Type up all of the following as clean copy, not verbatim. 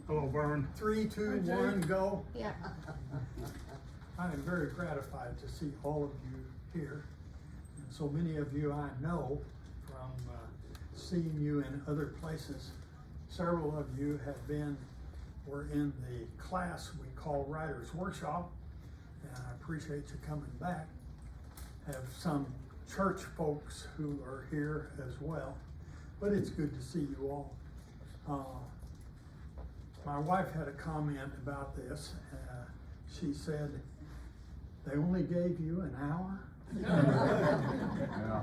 Hello, Vern. 3, 2, 1, go. Yeah. I am very gratified to see all of you here. And so many of you I know from seeing you in other places. Several of you were in the class we call Writer's Workshop, and I appreciate you coming back. Have some church folks who are here as well, but it's good to see you all. My wife had a comment about this. She said, they only gave you an hour? Yeah.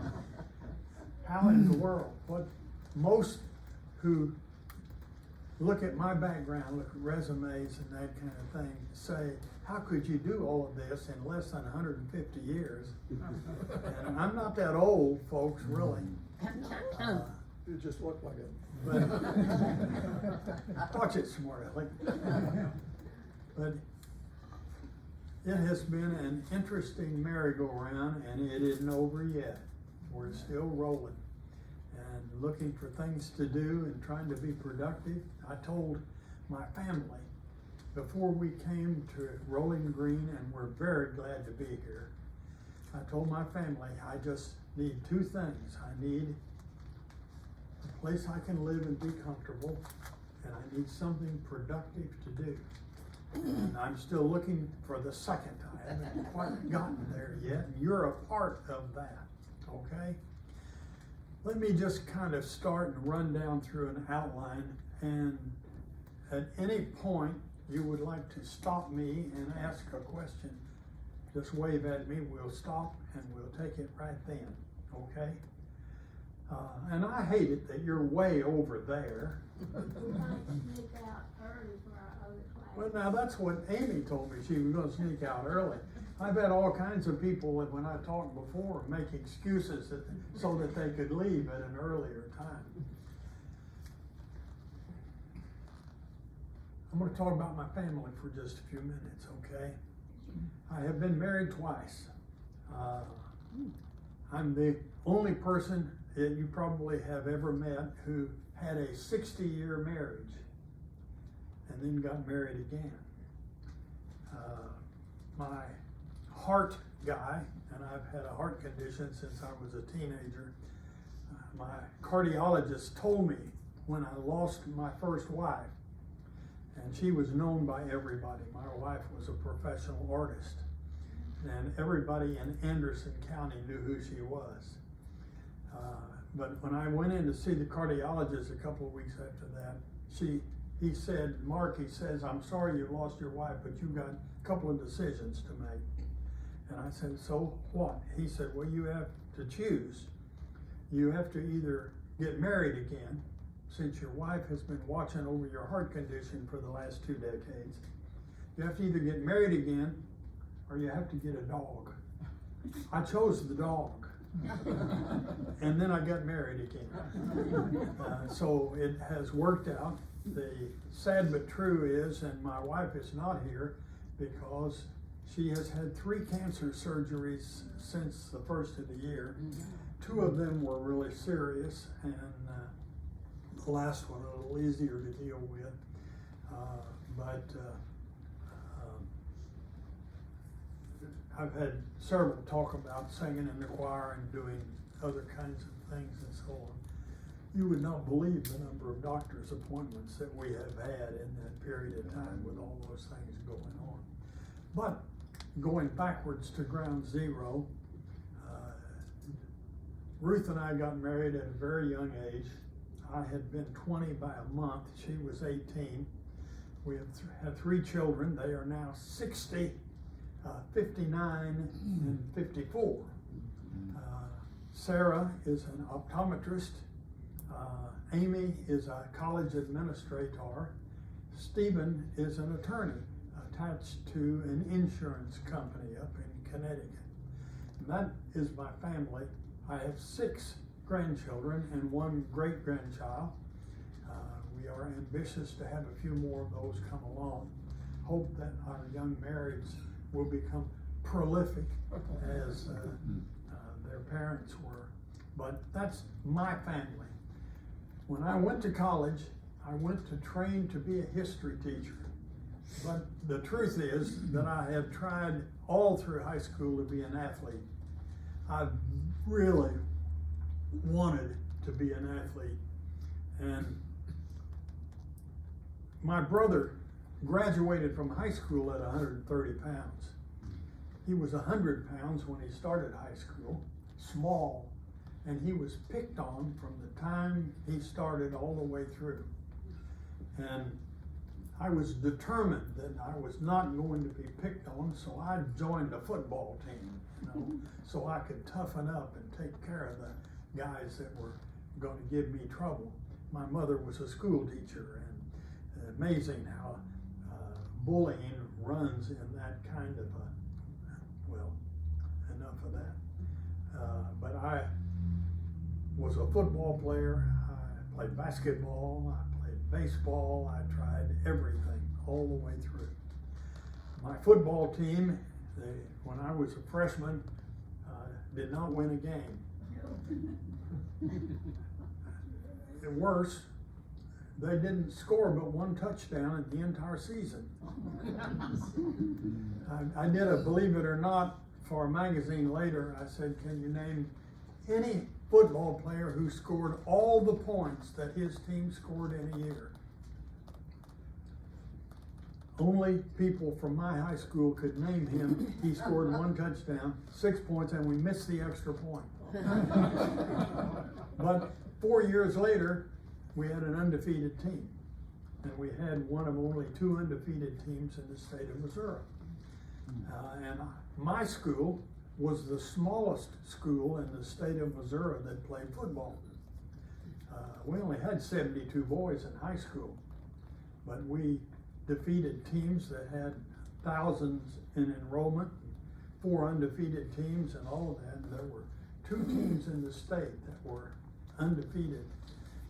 How in the world? What most who look at my background, look at resumes and that kind of thing, say, how could you do all of this in less than 150 years? And I'm not that old, folks, really. You just look like it. But watch it, smart aleck. But it has been an interesting merry-go-round, and it isn't over yet. We're still rolling and looking for things to do and trying to be productive. I told my family before we came to Rolling Green, and we're very glad to be here. I told my family I just need two things. I need a place I can live and be comfortable, and I need something productive to do. And I'm still looking for the second. I haven't quite gotten there yet, and you're a part of that, okay? Let me just kind of start and run down through an outline, and at any point you would like to stop me and ask a question, just wave at me, we'll stop and we'll take it right then, okay? And I hate it that you're way over there. We might sneak out early for our other class. Well, now that's what Amy told me, she was gonna sneak out early. I've had all kinds of people that when I talked before make excuses so that they could leave at an earlier time. I'm gonna talk about my family for just a few minutes, okay? I have been married twice. I'm the only person that you probably have ever met who had a 60-year marriage and then got married again. My heart guy, and I've had a heart condition since I was a teenager, my cardiologist told me when I lost my first wife, and she was known by everybody. My wife was a professional artist, and everybody in Anderson County knew who she was. But when I went in to see the cardiologist a couple of weeks after that, he said, Mark, he says, I'm sorry you lost your wife, but you got a couple of decisions to make. And I said, so what? He said, well, you have to choose. You have to either get married again, since your wife has been watching over your heart condition for the last 2 decades. You have to either get married again, or you have to get a dog. I chose the dog. And then I got married again. So it has worked out. The sad but true is, and my wife is not here because she has had 3 cancer surgeries since the first of the year. 2 of them were really serious, and the last one a little easier to deal with. I've had several talk about singing in the choir and doing other kinds of things and so on. You would not believe the number of doctor's appointments that we have had in that period of time with all those things going on. But going backwards to ground zero, Ruth and I got married at a very young age. I had been 20 by a month, she was 18. We have had 3 children. They are now 60, 59, and 54. Sarah is an optometrist. Amy is a college administrator. Stephen is an attorney attached to an insurance company up in Connecticut. And that is my family. I have 6 grandchildren and 1 great-grandchild. We are ambitious to have a few more of those come along. Hope that our young marrieds will become prolific as their parents were. But that's my family. When I went to college, I went to train to be a history teacher. But the truth is that I had tried all through high school to be an athlete. I really wanted to be an athlete. And my brother graduated from high school at 130 pounds. He was 100 pounds when he started high school, small, and he was picked on from the time he started all the way through. And I was determined that I was not going to be picked on, so I joined a football team, you know, so I could toughen up and take care of the guys that were going to give me trouble. My mother was a school teacher, and amazing how bullying runs in that kind of a, well, enough of that. But I was a football player. I played basketball. I played baseball. I tried everything all the way through. My football team, when I was a freshman, did not win a game. And worse, they didn't score but one touchdown in the entire season. I did a believe it or not for a magazine later. I said, can you name any football player who scored all the points that his team scored in a year? Only people from my high school could name him. He scored one touchdown, 6 points, and we missed the extra point. But 4 years later, we had an undefeated team. And we had one of only 2 undefeated teams in the state of Missouri. And my school was the smallest school in the state of Missouri that played football. We only had 72 boys in high school, but we defeated teams that had thousands in enrollment, 4 undefeated teams and all of that. And there were 2 teams in the state that were undefeated.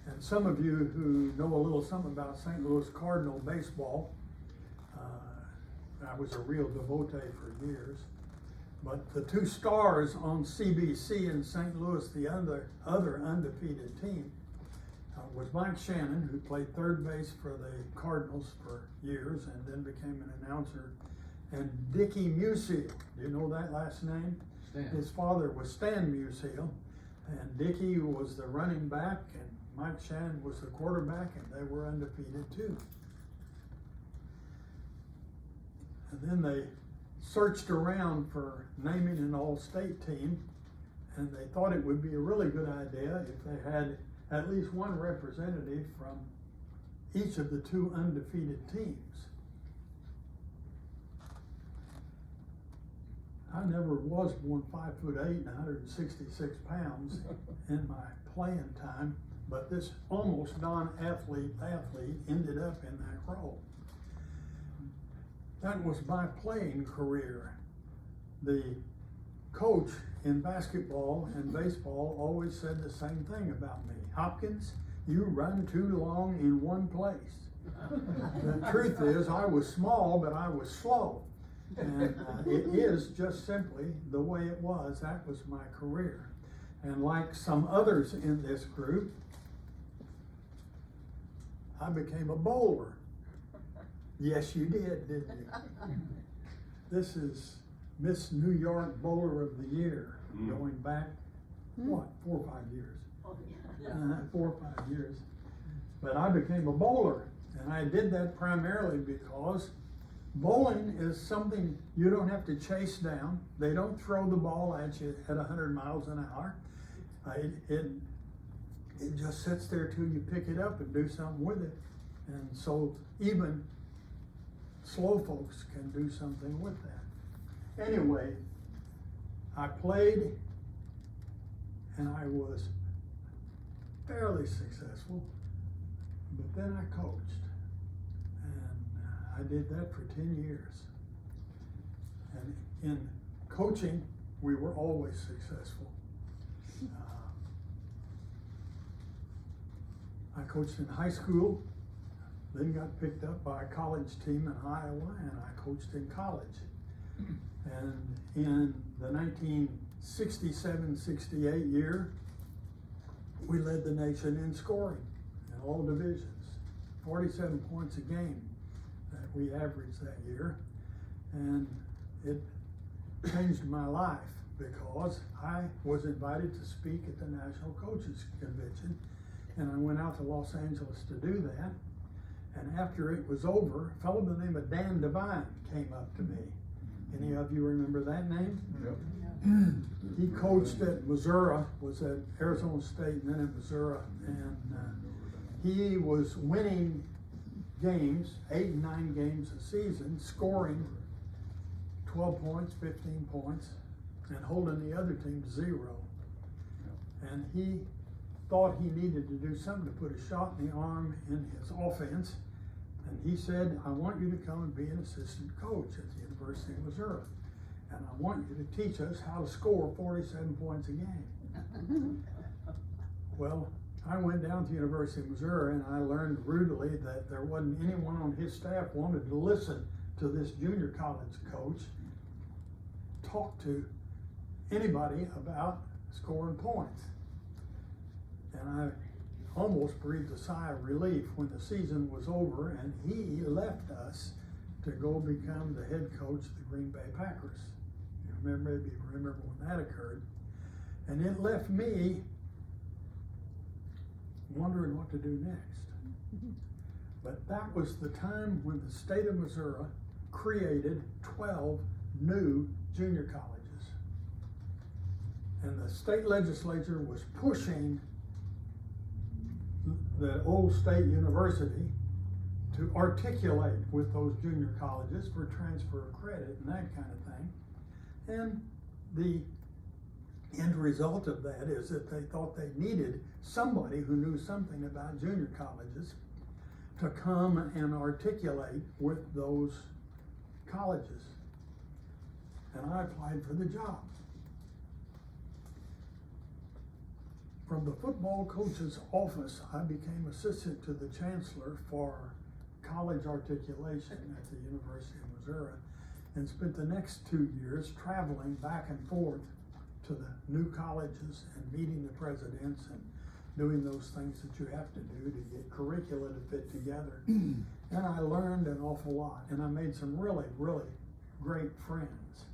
And some of you who know a little something about St. Louis Cardinal baseball, I was a real devotee for years. But the 2 stars on CBC in St. Louis, the other undefeated team, was Mike Shannon, who played third base for the Cardinals for years and then became an announcer, and Dickie Musial. Do you know that last name? Stan. His father was Stan Musial, and Dickie was the running back, and Mike Shannon was the quarterback, and they were undefeated too. And then they searched around for naming an all-state team, and they thought it would be a really good idea if they had at least one representative from each of the 2 undefeated teams. I never was born 5'8" and 166 pounds in my playing time, but this almost non-athlete ended up in that role. That was my playing career. The coach in basketball and baseball always said the same thing about me. Hopkins, you run too long in one place. The truth is, I was small, but I was slow. And it is just simply the way it was. That was my career. And like some others in this group, I became a bowler. Yes, you did, didn't you? This is Miss New York Bowler of the Year, going back, what, 4 or 5 years? 4 or 5 years. But I became a bowler, and I did that primarily because bowling is something you don't have to chase down. They don't throw the ball at you at 100 miles an hour. It just sits there till you pick it up and do something with it. And so even slow folks can do something with that. Anyway, I played and I was fairly successful, but then I coached, and I did that for 10 years. And in coaching, we were always successful. I coached in high school, then got picked up by a college team in Iowa, and I coached in college. And in the 1967-68 year, we led the nation in scoring in all divisions, 47 points a game that we averaged that year. And it changed my life because I was invited to speak at the National Coaches Convention, and I went out to Los Angeles to do that. And after it was over, a fellow by the name of Dan Devine came up to me. Any of you remember that name? Yep. He coached at Missouri, was at Arizona State and then at Missouri, and he was winning games, 8 and 9 games a season, scoring 12 points, 15 points, and holding the other team to 0. And he thought he needed to do something to put a shot in the arm in his offense. And he said, I want you to come and be an assistant coach at the University of Missouri. And I want you to teach us how to score 47 points a game. Well, I went down to the University of Missouri and I learned brutally that there wasn't anyone on his staff wanted to listen to this junior college coach talk to anybody about scoring points. And I almost breathed a sigh of relief when the season was over and he left us to go become the head coach of the Green Bay Packers. You remember, maybe you remember when that occurred. And it left me wondering what to do next. But that was the time when the state of Missouri created 12 new junior colleges. And the state legislature was pushing the old state university to articulate with those junior colleges for transfer of credit and that kind of thing. And the end result of that is that they thought they needed somebody who knew something about junior colleges to come and articulate with those colleges. And I applied for the job. From the football coach's office, I became assistant to the chancellor for college articulation at the University of Missouri and spent the next 2 years traveling back and forth to the new colleges and meeting the presidents and doing those things that you have to do to get curricula to fit together. And I learned an awful lot, and I made some really, really great friends.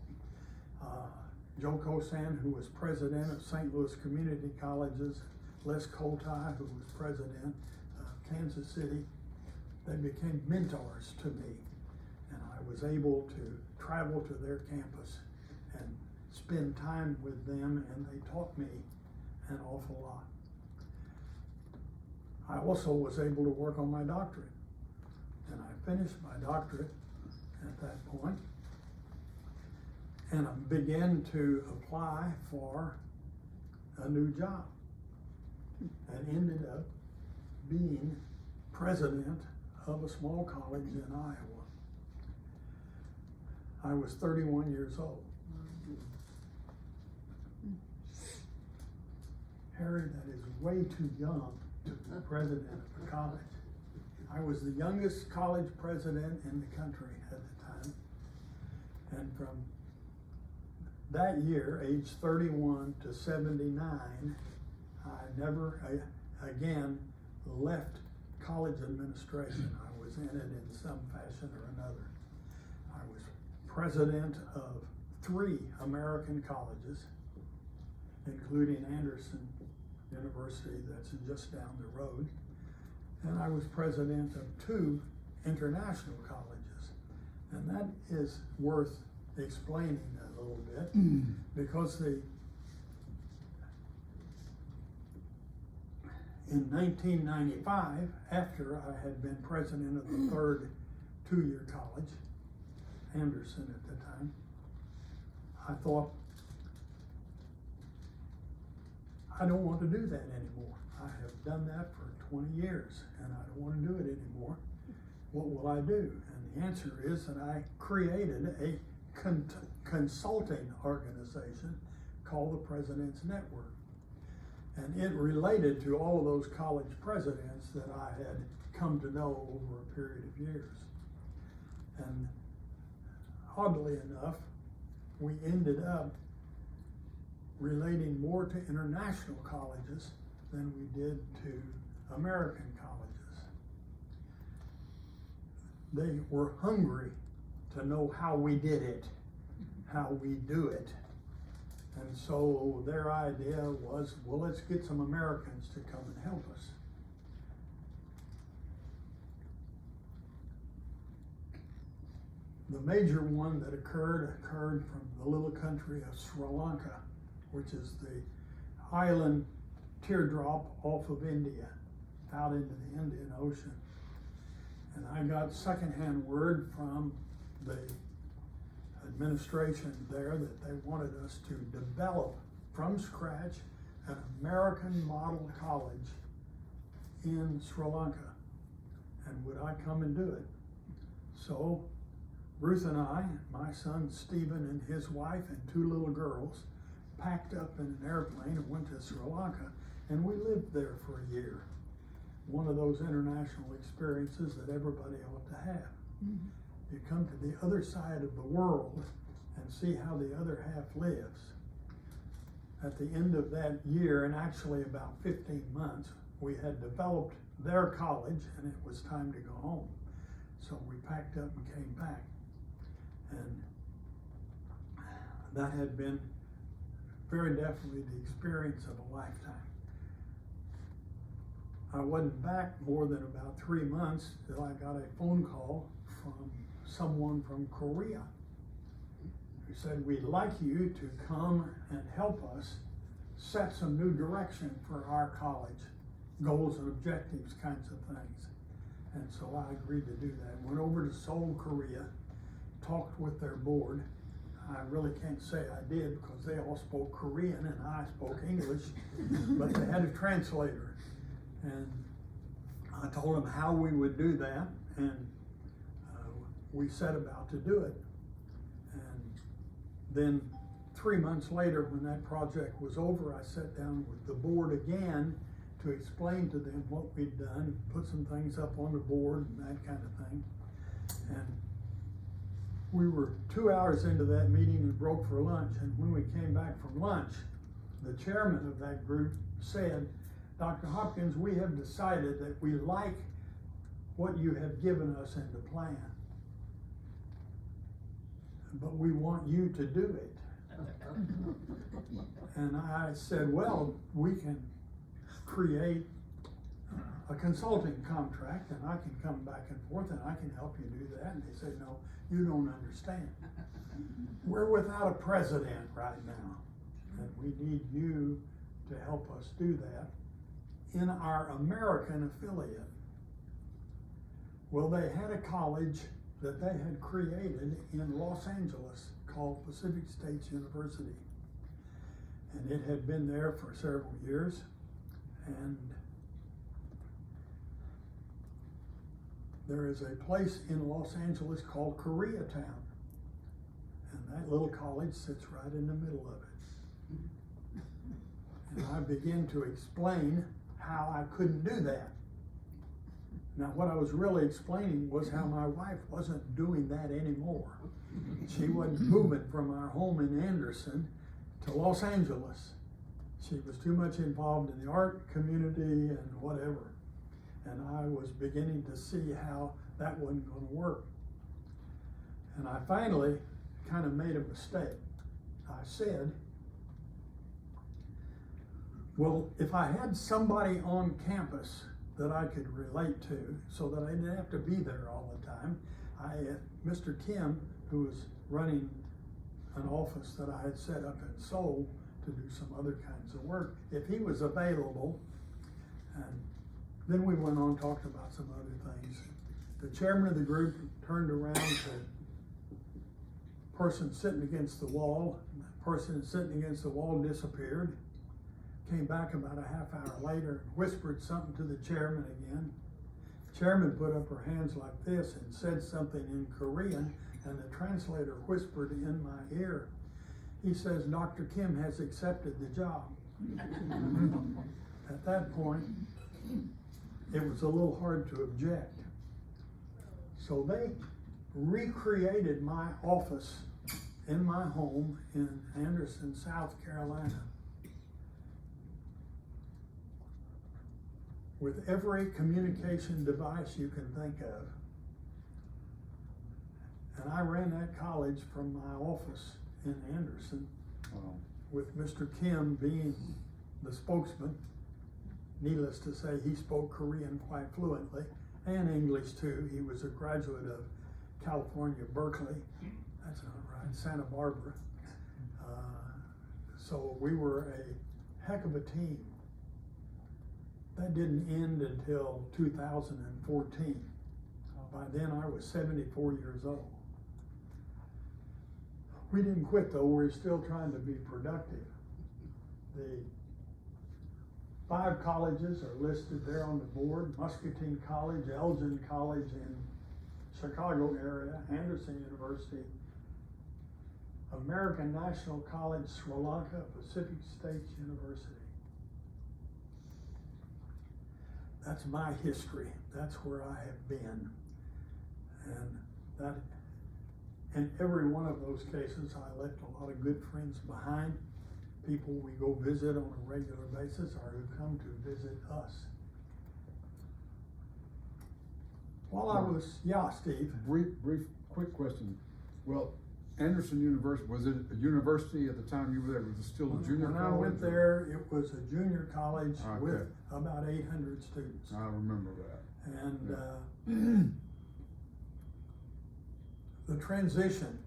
Joe Kosan, who was president of St. Louis Community Colleges, Les Coltai, who was president of Kansas City, they became mentors to me. And I was able to travel to their campus and spend time with them, and they taught me an awful lot. I also was able to work on my doctorate, and I finished my doctorate at that point. And I began to apply for a new job and ended up being president of a small college in Iowa. I was 31 years old. Harry, that is way too young to be president of a college. I was the youngest college president in the country at the time. And from that year, age 31 to 79, I never again left college administration. I was in it in some fashion or another. I was president of 3 American colleges, including Anderson University that's just down the road. And I was president of 2 international colleges. And that is worth explaining a little bit because in 1995, after I had been president of the 3rd 2-year college, Anderson at the time, I thought, I don't want to do that anymore. I have done that for 20 years and I don't want to do it anymore. What will I do? And the answer is that I created a consulting organization called the President's Network. And it related to all of those college presidents that I had come to know over a period of years. And oddly enough, we ended up relating more to international colleges than we did to American colleges. They were hungry to know how we did it, how we do it. And so their idea was, well, let's get some Americans to come and help us. The major one that occurred from the little country of Sri Lanka, which is the island teardrop off of India, out into the Indian Ocean. And I got secondhand word from the administration there that they wanted us to develop from scratch an American model college in Sri Lanka. And would I come and do it? So Ruth and I, my son Stephen and his wife and 2 little girls, packed up in an airplane and went to Sri Lanka, and we lived there for a year. One of those international experiences that everybody ought to have. Mm-hmm. You come to the other side of the world and see how the other half lives. At the end of that year, and actually about 15 months, we had developed their college and it was time to go home. So we packed up and came back. And that had been very definitely the experience of a lifetime. I wasn't back more than about 3 months till I got a phone call from someone from Korea who said, we'd like you to come and help us set some new direction for our college, goals and objectives kinds of things. And so I agreed to do that. Went over to Seoul, Korea, talked with their board. I really can't say I did because they all spoke Korean and I spoke English, but they had a translator. And I told them how we would do that, and we set about to do it. And then 3 months later, when that project was over, I sat down with the board again to explain to them what we'd done, put some things up on the board and that kind of thing. And we were 2 hours into that meeting and broke for lunch. And when we came back from lunch, the chairman of that group said, Dr. Hopkins, we have decided that we like what you have given us in the plan, but we want you to do it. And I said, well, we can create a consulting contract and I can come back and forth and I can help you do that. And they said, no, you don't understand. We're without a president right now, and we need you to help us do that in our American affiliate. Well, they had a college that they had created in Los Angeles called Pacific States University. And it had been there for several years. And there is a place in Los Angeles called Koreatown. And that little college sits right in the middle of it. And I began to explain how I couldn't do that. Now, what I was really explaining was how my wife wasn't doing that anymore. She wasn't moving from our home in Anderson to Los Angeles. She was too much involved in the art community and whatever. And I was beginning to see how that wasn't going to work. And I finally kind of made a mistake. I said, well, if I had somebody on campus that I could relate to so that I didn't have to be there all the time, Mr. Kim, who was running an office that I had set up in Seoul to do some other kinds of work, if he was available, and then we went on and talked about some other things. The chairman of the group turned around to the person sitting against the wall. The person sitting against the wall disappeared. Came back about a half hour later and whispered something to the chairman again. The chairman put up her hands like this and said something in Korean, and the translator whispered in my ear. He says, Dr. Kim has accepted the job. At that point, it was a little hard to object. So they recreated my office in my home in Anderson, South Carolina, with every communication device you can think of. And I ran that college from my office in Anderson, Wow. with Mr. Kim being the spokesman. Needless to say, he spoke Korean quite fluently, and English too. He was a graduate of California, Berkeley. That's not right, Santa Barbara. So we were a heck of a team. That didn't end until 2014. By then I was 74 years old. We didn't quit though, we're still trying to be productive. The 5 colleges are listed there on the board: Muscatine College, Elgin College in Chicago area, Anderson University, American National College, Sri Lanka, Pacific State University. That's my history. That's where I have been. And that, in every one of those cases, I left a lot of good friends behind, people we go visit on a regular basis or who come to visit us. While I was, yeah, Steve. Brief, quick question. Well, Anderson University, was it a university at the time you were there? Was it still a junior college? When I went there, it was a junior college with Okay. about 800 students. I remember that. And the transition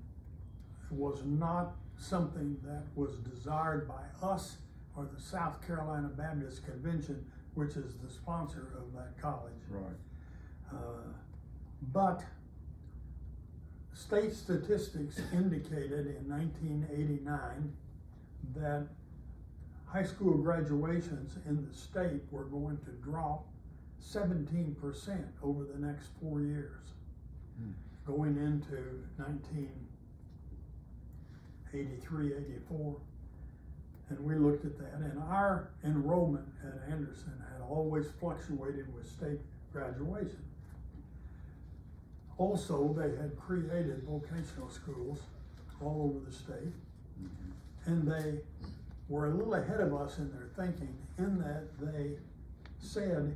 was not something that was desired by us or the South Carolina Baptist Convention, which is the sponsor of that college. Right. But state statistics indicated in 1989 that high school graduations in the state were going to drop 17% over the next 4 years, going into 1983, 84. And we looked at that, and our enrollment at Anderson had always fluctuated with state graduation. Also, they had created vocational schools all over the state, and they were a little ahead of us in their thinking, in that they said,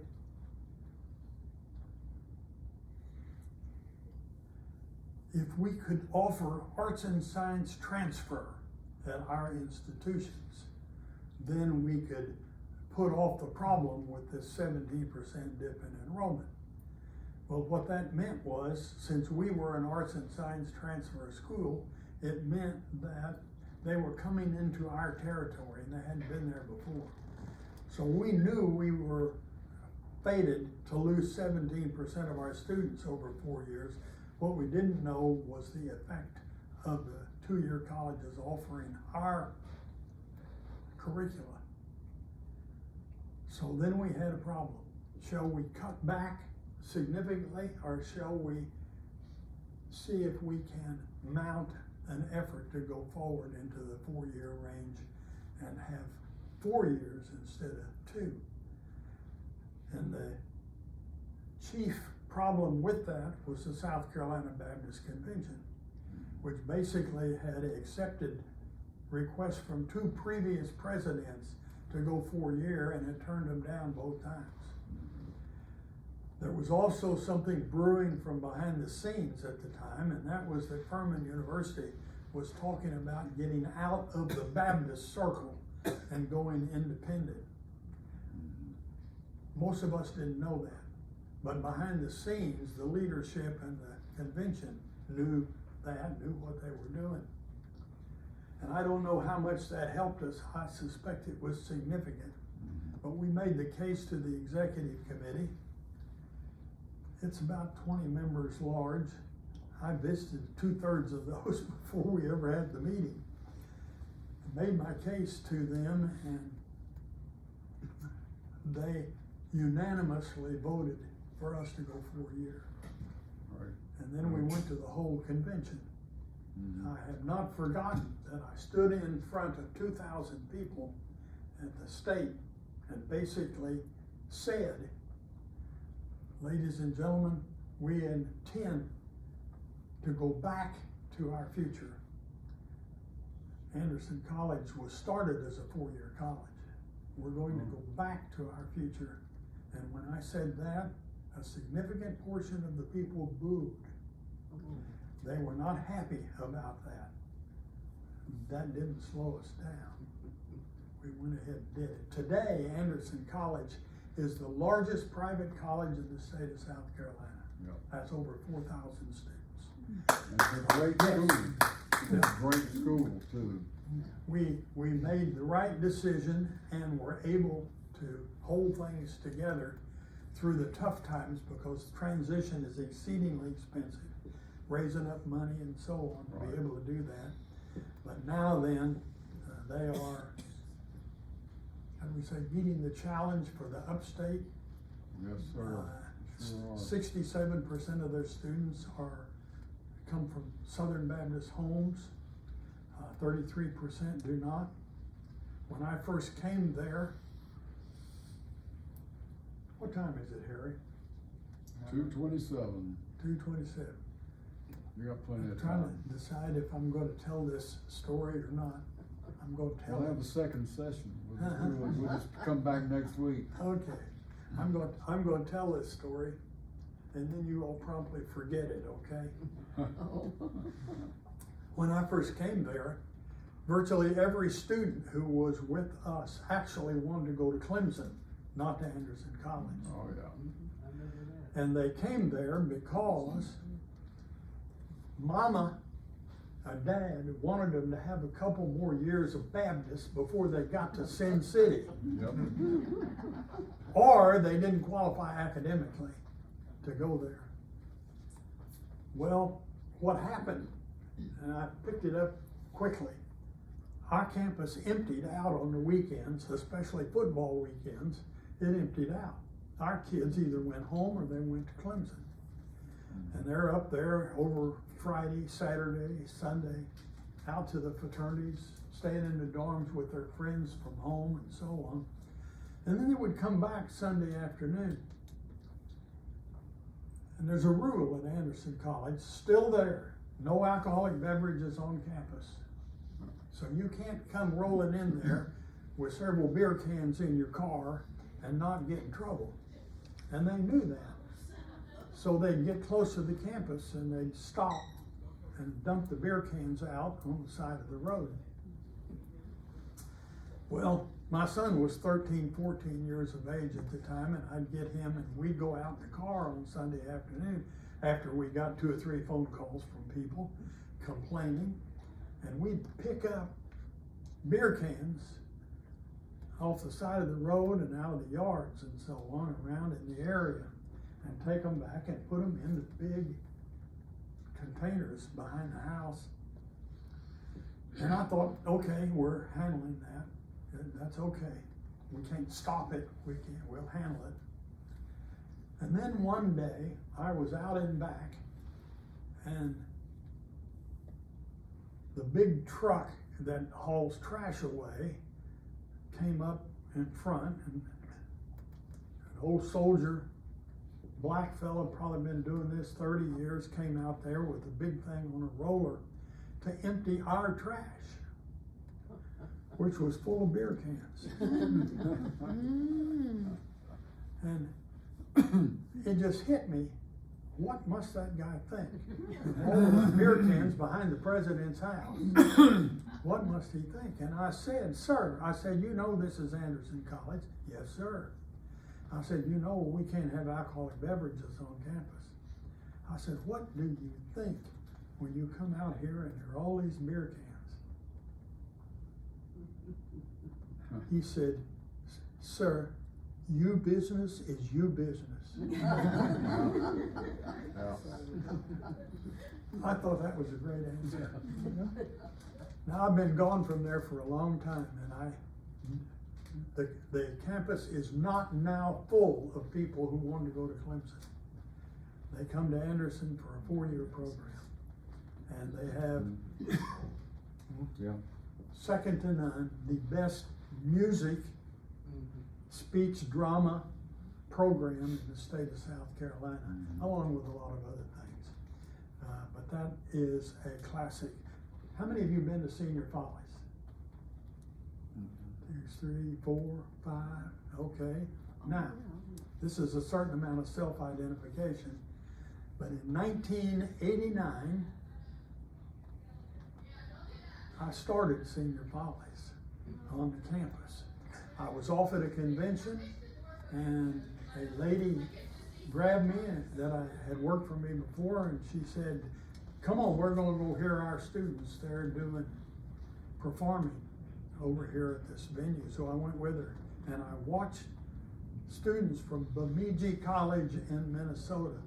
if we could offer arts and science transfer at our institutions, then we could put off the problem with this 17% dip in enrollment. Well, what that meant was, since we were an arts and science transfer school, it meant that they were coming into our territory and they hadn't been there before. So we knew we were fated to lose 17% of our students over 4 years. What we didn't know was the effect of the 2-year colleges offering our curricula. So then we had a problem. Shall we cut back significantly, or shall we see if we can mount an effort to go forward into the 4-year range and have 4 years instead of 2? And the chief problem with that was the South Carolina Baptist Convention, which basically had accepted requests from 2 previous presidents to go 4-year, and it turned them down both times. There was also something brewing from behind the scenes at the time, and that was that Furman University was talking about getting out of the Baptist circle and going independent. Most of us didn't know that, but behind the scenes, the leadership and the convention knew that, knew what they were doing. And I don't know how much that helped us. I suspect it was significant, but we made the case to the executive committee. It's about 20 members large. I visited 2/3 of those before we ever had the meeting. I made my case to them, and they unanimously voted for us to go 4-year. Right. And then we went to the whole convention. I have not forgotten that I stood in front of 2,000 people at the state and basically said, ladies and gentlemen, we intend to go back to our future. Anderson College was started as a four-year college. We're going to go back to our future. And when I said that, a significant portion of the people booed. They were not happy about that. That didn't slow us down. We went ahead and did it. Today, Anderson College is the largest private college in the state of South Carolina. Yep. That's over 4,000 students. And it's a great school. It's a great school too. We made the right decision and were able to hold things together through the tough times, because transition is exceedingly expensive, raising up money and so on to be Right. able to do that. But now then, they are, how do we say, meeting the challenge for the upstate. Yes, sir. Sure are. 67% of their students come from Southern Baptist homes. 33% do not. When I first came there, what time is it, Harry? 227. 2:27. You got plenty I'm of trying time. to decide if I'm gonna tell this story or not. I'm gonna tell We'll have it. a second session. We'll just come back next week. Okay, I'm gonna tell this story, and then you all promptly forget it, okay? When I first came there, virtually every student who was with us actually wanted to go to Clemson, not to Anderson College. Oh, yeah. And they came there because Mama and Dad wanted them to have a couple more years of Baptist before they got to Sin City. Yep. Or they didn't qualify academically to go there. Well, what happened, and I picked it up quickly, our campus emptied out on the weekends, especially football weekends. It emptied out. Our kids either went home or they went to Clemson. And they're up there over Friday, Saturday, Sunday, out to the fraternities, staying in the dorms with their friends from home and so on. And then they would come back Sunday afternoon. And there's a rule at Anderson College, still there, no alcoholic beverages on campus. So you can't come rolling in there with several beer cans in your car and not get in trouble. And they knew that. So they'd get close to the campus and they'd stop and dump the beer cans out on the side of the road. Well, my son was 13, 14 years of age at the time, and I'd get him and we'd go out in the car on Sunday afternoon after we got 2 or 3 phone calls from people complaining, and we'd pick up beer cans off the side of the road and out of the yards and so on around in the area, and take them back and put them in the big containers behind the house. And I thought, okay, we're handling that. That's okay. We can't stop it. We'll handle it. And then one day I was out in back, and the big truck that hauls trash away came up in front, and an old soldier, black fella, probably been doing this 30 years, came out there with a big thing on a roller to empty our trash, which was full of beer cans. And it just hit me, what must that guy think? All those beer cans behind the president's house. What must he think? And I said, sir, you know this is Anderson College? Yes, sir. I said, you know we can't have alcoholic beverages on campus. I said, what do you think when you come out here and there are all these beer cans? He said, sir, you business is you business. I thought that was a great answer. Now, I've been gone from there for a long time, and the campus is not now full of people who want to go to Clemson. They come to Anderson for a 4-year program, and they have Yeah. second to none, the best music, speech, drama program in the state of South Carolina, along with a lot of other things. But that is a classic. How many of you have been to Senior Follies? 3, 4, 5, okay. Now, this is a certain amount of self-identification, but in 1989, I started Senior Follies on the campus. I was off at a convention, and a lady grabbed me that I had worked for me before, and she said, "Come on, we're gonna go hear our students. They're doing performing over here at this venue." So I went with her, and I watched students from Bemidji College in Minnesota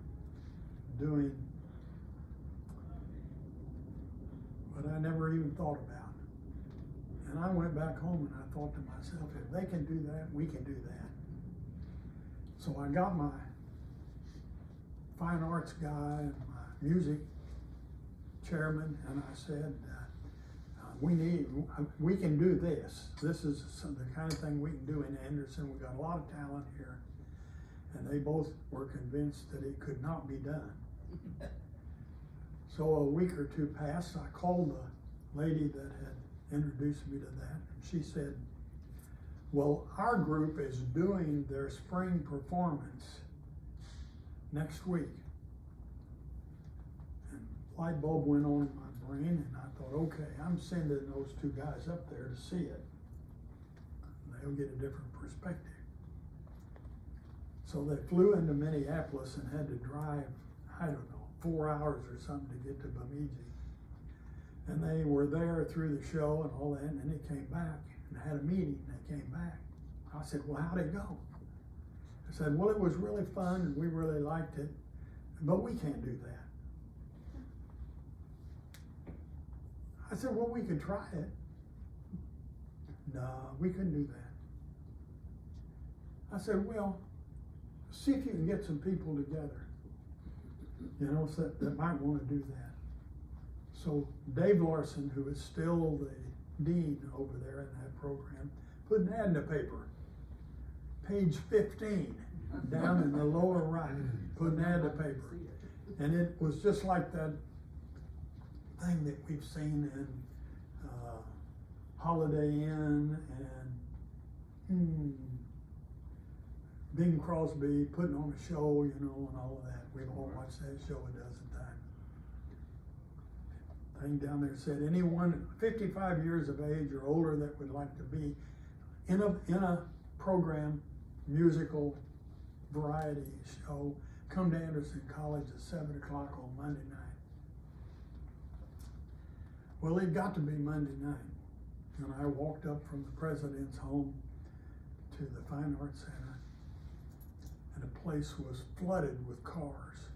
doing what I never even thought about. And I went back home and I thought to myself, if they can do that, we can do that. So I got my fine arts guy and my music chairman, and I said, we can do this. This is the kind of thing we can do in Anderson. We've got a lot of talent here. And they both were convinced that it could not be done. So a week or two passed. I called the lady that had introduced me to that. And she said, well, our group is doing their spring performance next week. And light bulb went on in my brain, and I thought, okay, I'm sending those two guys up there to see it. They'll get a different perspective. So they flew into Minneapolis and had to drive, I don't know, 4 hours or something to get to Bemidji. And they were there through the show and all that, and then they came back and had a meeting, and they came back. I said, well, how'd it go? I said, well, it was really fun, and we really liked it, but we can't do that. I said, well, we could try it. No, we couldn't do that. I said, well, see if you can get some people together, you know, that might want to do that. So Dave Larson, who is still the dean over there in that program, put an ad in the paper, page 15, down in the lower right, put an ad in the paper. And it was just like that thing that we've seen in Holiday Inn and Bing Crosby putting on a show, you know, and all of that. We've all watched that show a dozen times. Thing down there said, anyone 55 years of age or older that would like to be in a program, musical variety show, come to Anderson College at 7 o'clock on Monday night. Well, it got to be Monday night, and I walked up from the president's home to the Fine Arts Center, and the place was flooded with cars.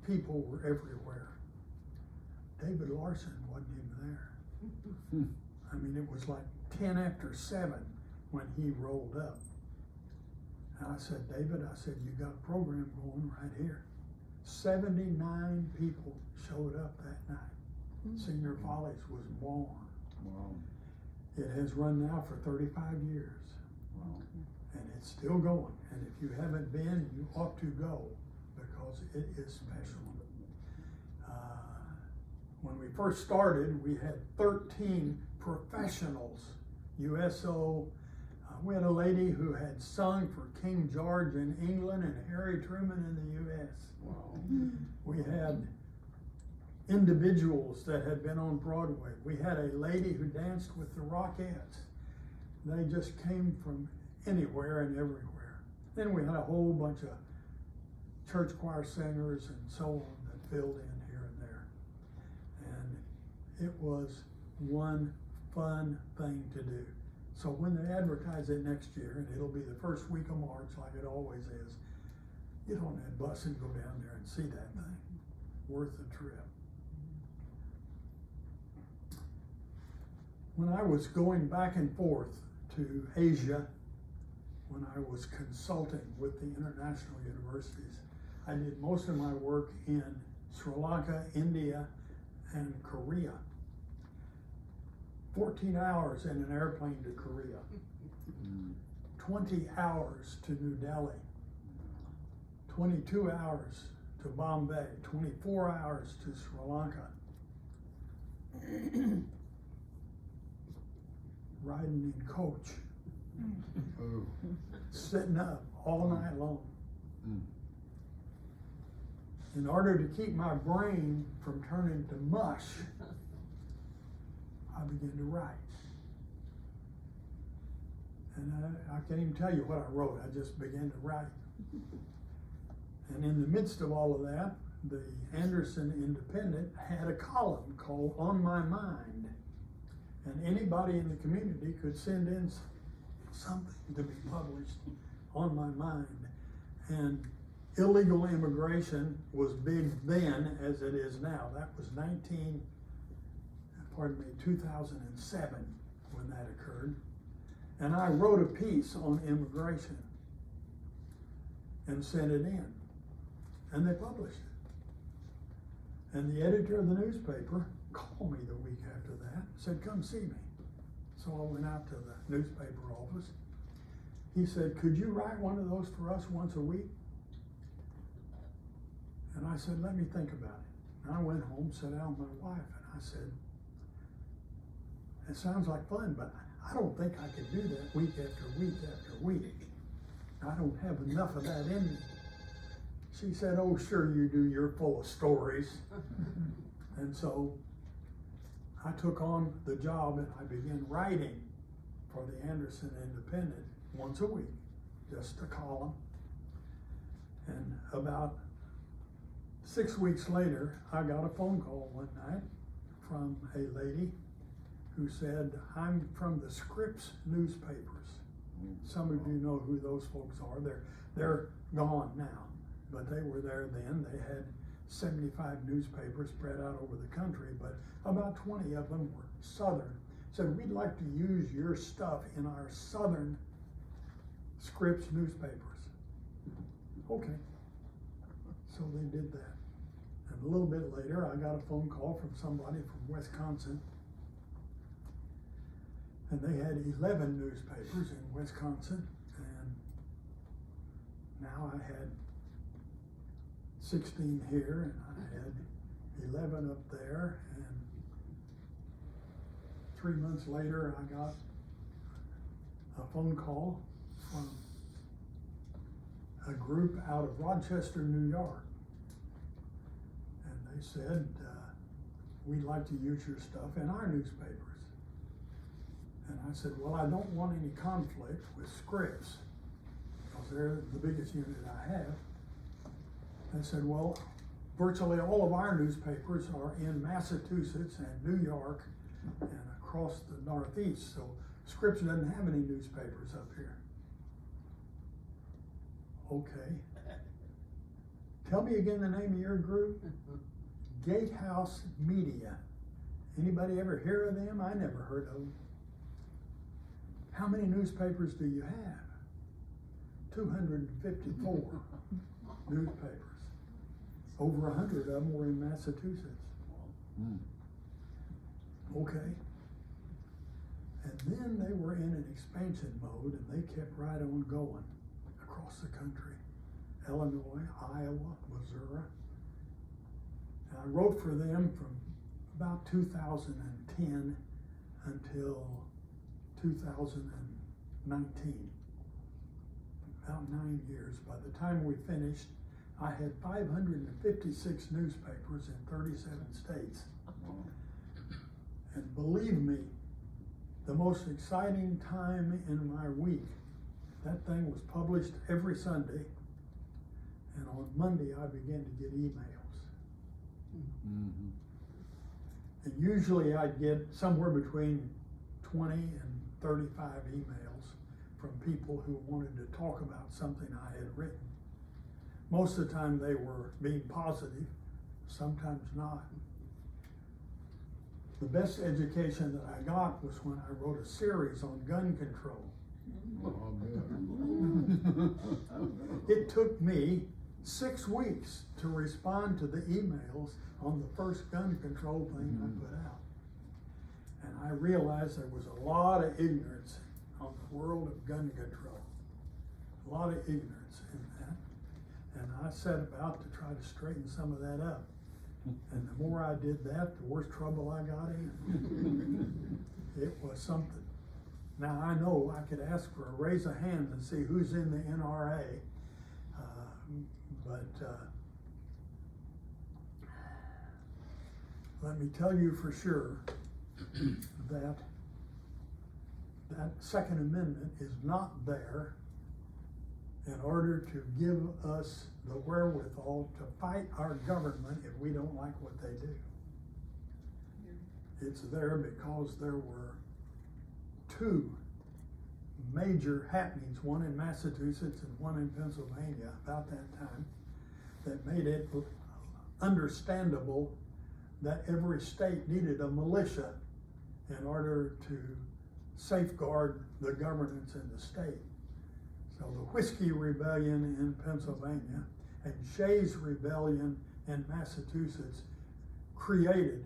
People were everywhere. David Larson wasn't even there. I mean, it was like 10 after 7 when he rolled up. And I said, David, I said, you got a program going right here. 79 people showed up that night. Senior Follies was born. Wow. It has run now for 35 years. Wow. And it's still going. And if you haven't been, you ought to go, because it is special. When we first started, we had 13 professionals, USO. We had a lady who had sung for King George in England and Harry Truman in the US. Wow. We had individuals that had been on Broadway. We had a lady who danced with the Rockettes. They just came from anywhere and everywhere. Then we had a whole bunch of church choir singers and so on that filled in here and there. And it was one fun thing to do. So when they advertise it next year, and it'll be the first week of March like it always is, get on that bus and go down there and see that thing. Worth the trip. When I was going back and forth to Asia, when I was consulting with the international universities, I did most of my work in Sri Lanka, India, and Korea. 14 hours in an airplane to Korea. 20 hours to New Delhi. 22 hours to Bombay. 24 hours to Sri Lanka. Riding in coach Oh. sitting up all night long. Mm. In order to keep my brain from turning to mush, I began to write. And I can't even tell you what I wrote, I just began to write. And in the midst of all of that, the Anderson Independent had a column called On My Mind. And anybody in the community could send in something to be published on my mind. And illegal immigration was big then as it is now. That was 2007 when that occurred. And I wrote a piece on immigration and sent it in. And they published it. And the editor of the newspaper called me the week after that, said, come see me. So I went out to the newspaper office. He said, could you write one of those for us once a week? And I said, let me think about it. And I went home, sat down with my wife, and I said, it sounds like fun, but I don't think I could do that week after week after week. I don't have enough of that in me. She said, oh, sure you do, you're full of stories. And so I took on the job and I began writing for the Anderson Independent once a week, just a column. And about 6 weeks later, I got a phone call one night from a lady who said, I'm from the Scripps newspapers. Some of you know who those folks are. They're gone now, but they were there then. They had 75 newspapers spread out over the country, but about 20 of them were Southern. Said, we'd like to use your stuff in our Southern Scripps newspapers. Okay. So they did that. And a little bit later, I got a phone call from somebody from Wisconsin. And they had 11 newspapers in Wisconsin. And now I had 16 here, and I had 11 up there. And 3 months later, I got a phone call from a group out of Rochester, New York. And they said, we'd like to use your stuff in our newspapers. And I said, well, I don't want any conflict with Scripps, because they're the biggest unit I have. They said, well, virtually all of our newspapers are in Massachusetts and New York and across the Northeast, so Scripps doesn't have any newspapers up here. Okay. Tell me again the name of your group. Gatehouse Media. Anybody ever hear of them? I never heard of them. How many newspapers do you have? 254 newspapers. Over 100 of them were in Massachusetts. Mm. Okay. And then they were in an expansion mode, and they kept right on going across the country. Illinois, Iowa, Missouri. And I wrote for them from about 2010 until 2019. About 9 years. By the time we finished, I had 556 newspapers in 37 states. And believe me, the most exciting time in my week, that thing was published every Sunday, and on Monday I began to get emails. Mm-hmm. And usually I'd get somewhere between 20 and 35 emails from people who wanted to talk about something I had written. Most of the time they were being positive, sometimes not. The best education that I got was when I wrote a series on gun control. Oh, It took me 6 weeks to respond to the emails on the first gun control thing I put out. And I realized there was a lot of ignorance on the world of gun control. A lot of ignorance in that. And I set about to try to straighten some of that up. And the more I did that, the worse trouble I got in. It was something. Now, I know I could ask for a raise of hands and see who's in the NRA, but let me tell you for sure that that Second Amendment is not there in order to give us the wherewithal to fight our government if we don't like what they do. It's there because there were two major happenings, one in Massachusetts and one in Pennsylvania about that time, that made it understandable that every state needed a militia in order to safeguard the governance in the state. So the Whiskey Rebellion in Pennsylvania and Shays' Rebellion in Massachusetts created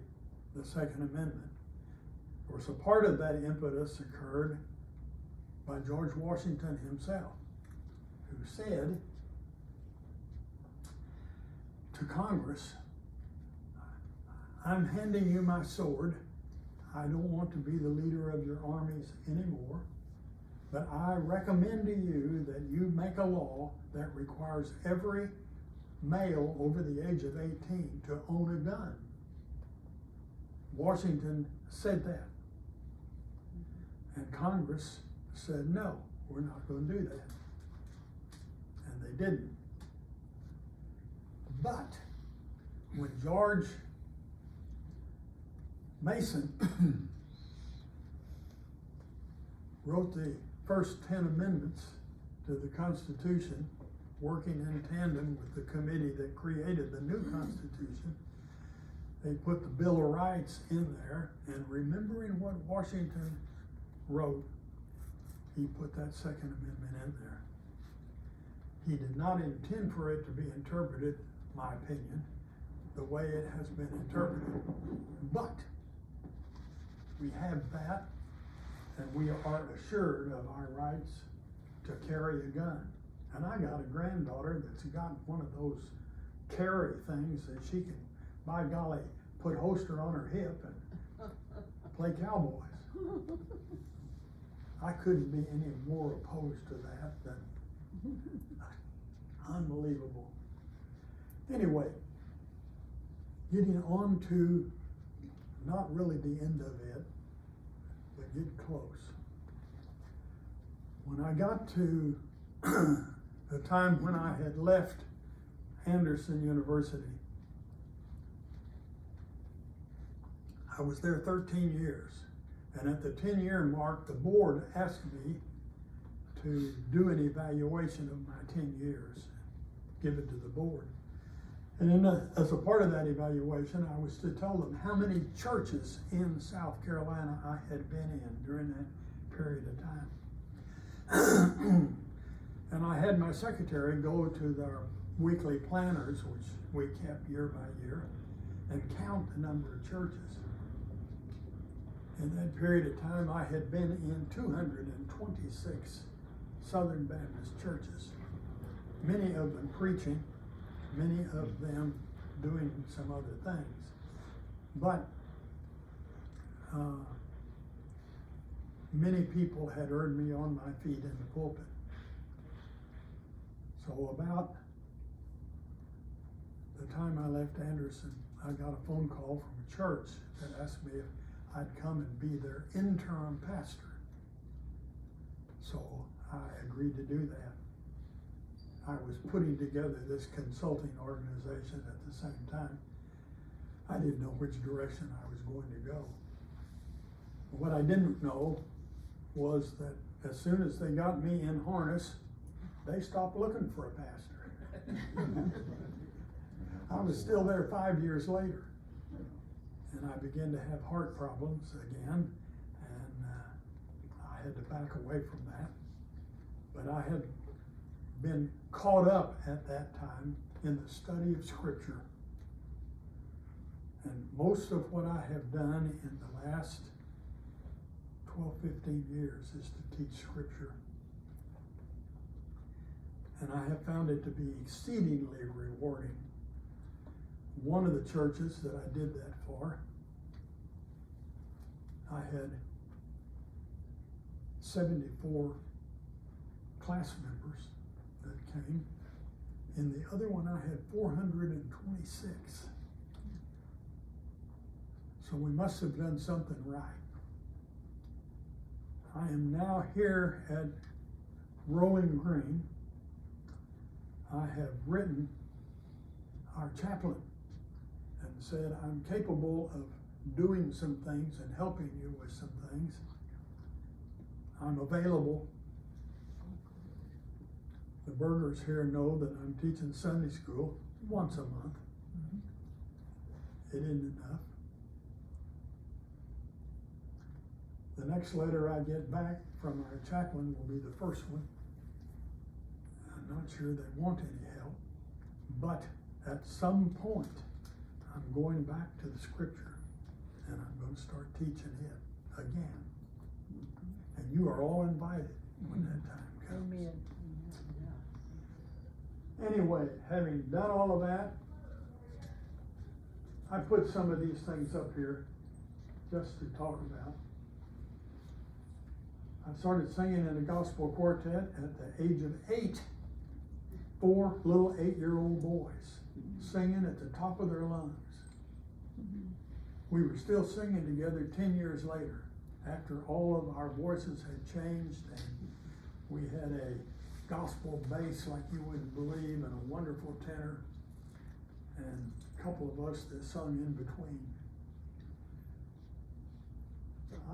the Second Amendment. Of course, a part of that impetus occurred by George Washington himself, who said to Congress, I'm handing you my sword. I don't want to be the leader of your armies anymore, but I recommend to you that you make a law that requires every male over the age of 18 to own a gun. Washington said that. And Congress said, no, we're not going to do that. And they didn't. But when George Mason wrote the first 10 amendments to the Constitution, working in tandem with the committee that created the new Constitution, they put the Bill of Rights in there, and remembering what Washington wrote, he put that Second Amendment in there. He did not intend for it to be interpreted, my opinion, the way it has been interpreted, but we have that, and we are assured of our rights to carry a gun. And I got a granddaughter that's got one of those carry things that she can, by golly, put holster on her hip and play cowboys. I couldn't be any more opposed to that than unbelievable. Anyway, getting on to not really the end of it, but get close. When I got to the time when I had left Anderson University, I was there 13 years. And at the 10-year mark, the board asked me to do an evaluation of my 10 years, give it to the board. And then as a part of that evaluation, I was to tell them how many churches in South Carolina I had been in during that period of time. And I had my secretary go to their weekly planners, which we kept year by year, and count the number of churches. In that period of time, I had been in 226 Southern Baptist churches, many of them preaching, many of them doing some other things. But many people had heard me on my feet in the pulpit. So about the time I left Anderson, I got a phone call from a church that asked me if I'd come and be their interim pastor. So I agreed to do that. I was putting together this consulting organization at the same time. I didn't know which direction I was going to go. What I didn't know was that as soon as they got me in harness, they stopped looking for a pastor. I was still there 5 years later. And I began to have heart problems again, and I had to back away from that. But I had been caught up at that time in the study of Scripture. And most of what I have done in the last 12, 15 years is to teach Scripture. And I have found it to be exceedingly rewarding. One of the churches that I did that for, I had 74 class members that came. In the other one, I had 426. So we must have done something right. I am now here at Rolling Green. I have written our chaplain and said, I'm capable of doing some things and helping you with some things. I'm available. The Bergers here know that I'm teaching Sunday school once a month. It isn't enough. The next letter I get back from our chaplain will be the first one. I'm not sure they want any help, but at some point, I'm going back to the scripture and I'm going to start teaching it again. And you are all invited when that time comes. Amen. Anyway, having done all of that, I put some of these things up here just to talk about. I started singing in a gospel quartet at the age of 8. 4 little 8-year-old boys singing at the top of their lungs. We were still singing together 10 years later, after all of our voices had changed and we had a gospel bass like you wouldn't believe and a wonderful tenor and a couple of us that sung in between.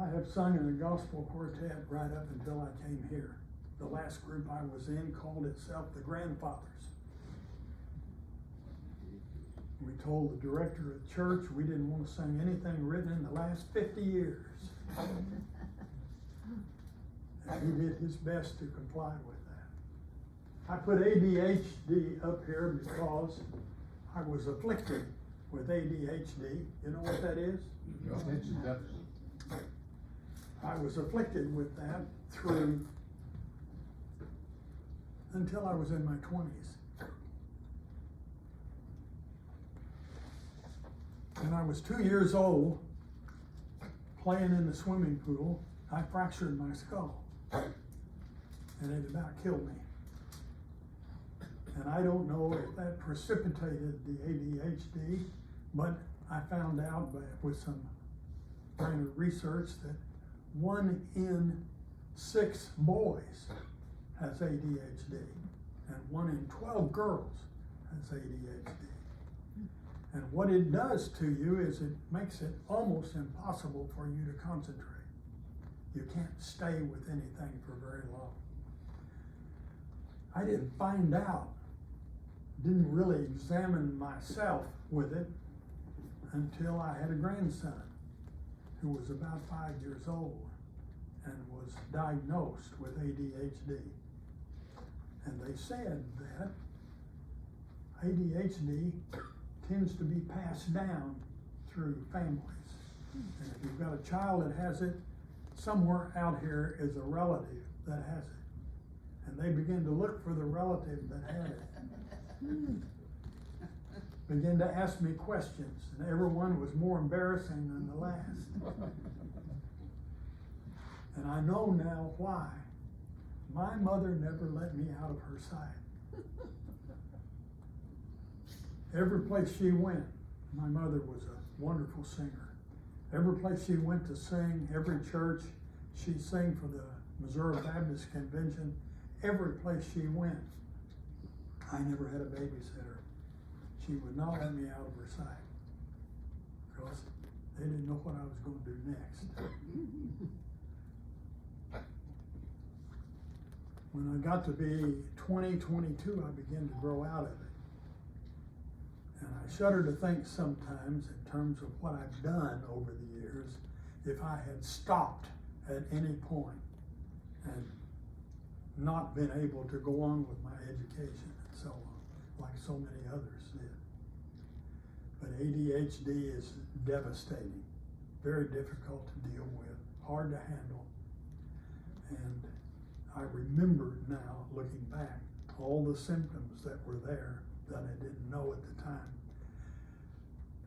I have sung in a gospel quartet right up until I came here. The last group I was in called itself the Grandfathers. We told the director of the church we didn't want to sing anything written in the last 50 years. And he did his best to comply with that. I put ADHD up here because I was afflicted with ADHD. You know what that is? Attention deficit. I was afflicted with that through until I was in my 20s. When I was 2 years old, playing in the swimming pool, I fractured my skull. And it about killed me. And I don't know if that precipitated the ADHD, but I found out with some kind of research that 1 in 6 boys has ADHD, and 1 in 12 girls has ADHD. And what it does to you is it makes it almost impossible for you to concentrate. You can't stay with anything for very long. I didn't find out, didn't really examine myself with it until I had a grandson who was about 5 years old and was diagnosed with ADHD. And they said that ADHD tends to be passed down through families. And if you've got a child that has it, somewhere out here is a relative that has it. And they begin to look for the relative that had it. Begin to ask me questions, and every one was more embarrassing than the last. And I know now why. My mother never let me out of her sight. Every place she went, my mother was a wonderful singer. Every place she went to sing, every church, she sang for the Missouri Baptist Convention. Every place she went, I never had a babysitter. She would not let me out of her sight because they didn't know what I was going to do next. When I got to be 20, 22, I began to grow out of it. And I shudder to think sometimes in terms of what I've done over the years, if I had stopped at any point and not been able to go on with my education and so on, like so many others did. But ADHD is devastating, very difficult to deal with, hard to handle. And I remember now, looking back, all the symptoms that were there that I didn't know at the time.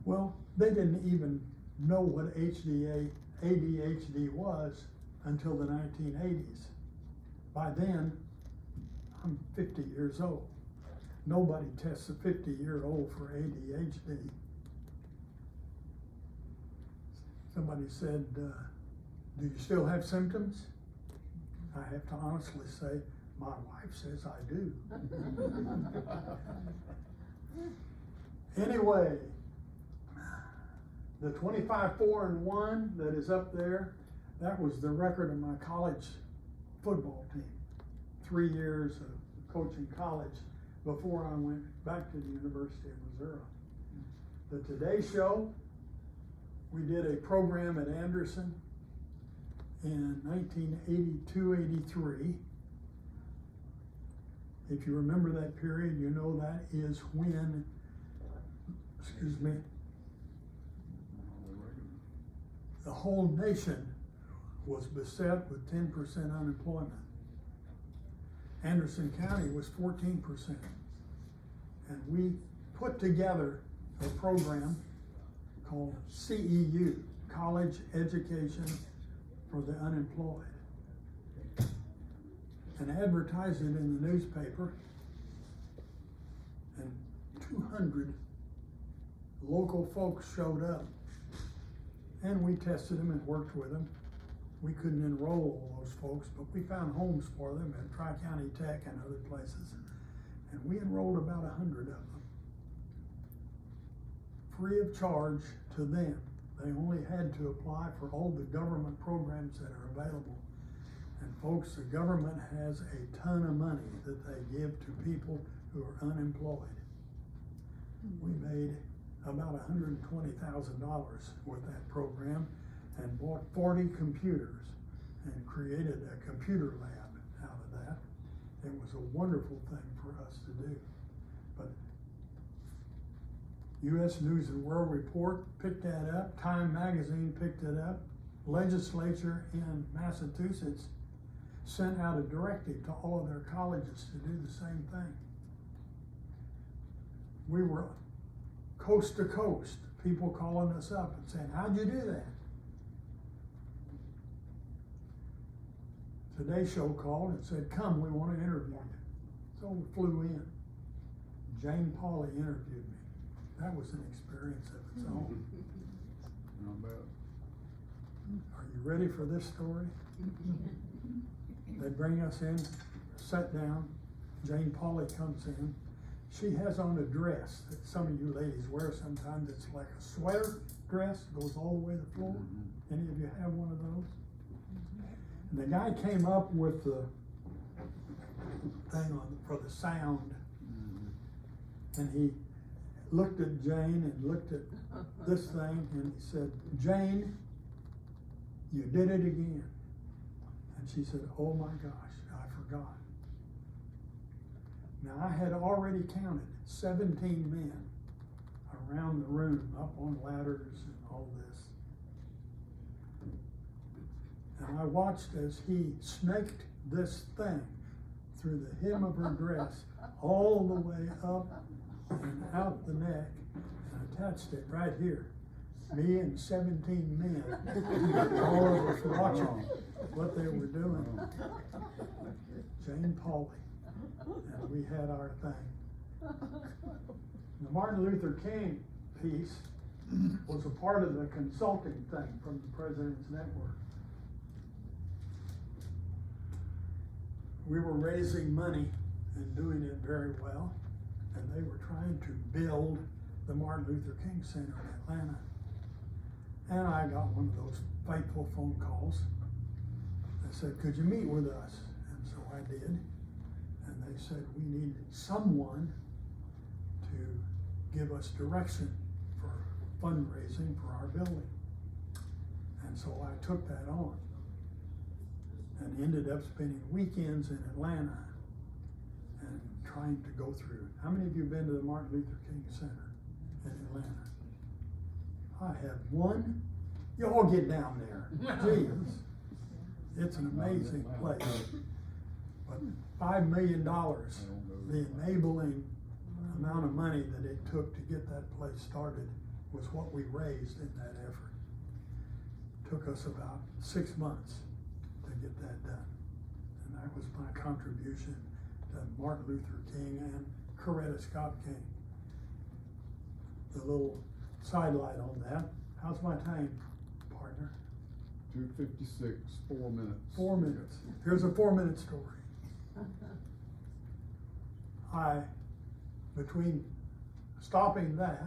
Well, they didn't even know what ADHD was until the 1980s. By then, I'm 50 years old. Nobody tests a 50-year-old for ADHD. Somebody said, do you still have symptoms? I have to honestly say, my wife says I do. Anyway, the 25-4-1 that is up there, that was the record of my college football team. 3 years of coaching college before I went back to the University of Missouri. The Today Show, we did a program at Anderson in 1982-83. If you remember that period, you know that is when, the whole nation was beset with 10% unemployment. Anderson County was 14%. And we put together a program called CEU, College Education for the Unemployed, and advertised it in the newspaper, and 200 local folks showed up, and we tested them and worked with them. We couldn't enroll all those folks, but we found homes for them at Tri-County Tech and other places, and we enrolled about 100 of them, free of charge to them. They only had to apply for all the government programs that are available. And folks, the government has a ton of money that they give to people who are unemployed. We made about $120,000 with that program and bought 40 computers and created a computer lab out of that. It was a wonderful thing for us to do. But U.S. News and World Report picked that up, Time Magazine picked it up, legislature in Massachusetts sent out a directive to all of their colleges to do the same thing. We were coast to coast, people calling us up and saying, how'd you do that? Today Show called and said, come, we want to interview you. So we flew in. Jane Pauley interviewed me. That was an experience of its own. Not bad. Are you ready for this story? They bring us in, sat down. Jane Pauley comes in. She has on a dress that some of you ladies wear sometimes. It's like a sweater dress, goes all the way to the floor. Any of you have one of those? And the guy came up with the thing on for the sound, and he looked at Jane and looked at this thing, and he said, Jane, you did it again. And she said, oh my gosh, I forgot. Now I had already counted 17 men around the room, up on ladders and all this. And I watched as he snaked this thing through the hem of her dress all the way up and out the neck and attached it right here. Me and 17 men, all of us watching what they were doing. Jane Pauley, and we had our thing. The Martin Luther King piece was a part of the consulting thing from the President's Network. We were raising money and doing it very well, and they were trying to build the Martin Luther King Center in Atlanta. And I got one of those fateful phone calls that said, could you meet with us? And so I did. And they said, we need someone to give us direction for fundraising for our building. And so I took that on and ended up spending weekends in Atlanta and trying to go through. How many of you have been to the Martin Luther King Center in Atlanta? I have one. You all get down there. Jeez. It's an amazing place. But $5 million, the enabling amount of money that it took to get that place started, was what we raised in that effort. It took us about 6 months to get that done. And that was my contribution to Martin Luther King and Coretta Scott King. The little sidelight on that. How's my time, partner? 2:56, 4 minutes. 4 minutes. Here's a 4-minute story. Between stopping that,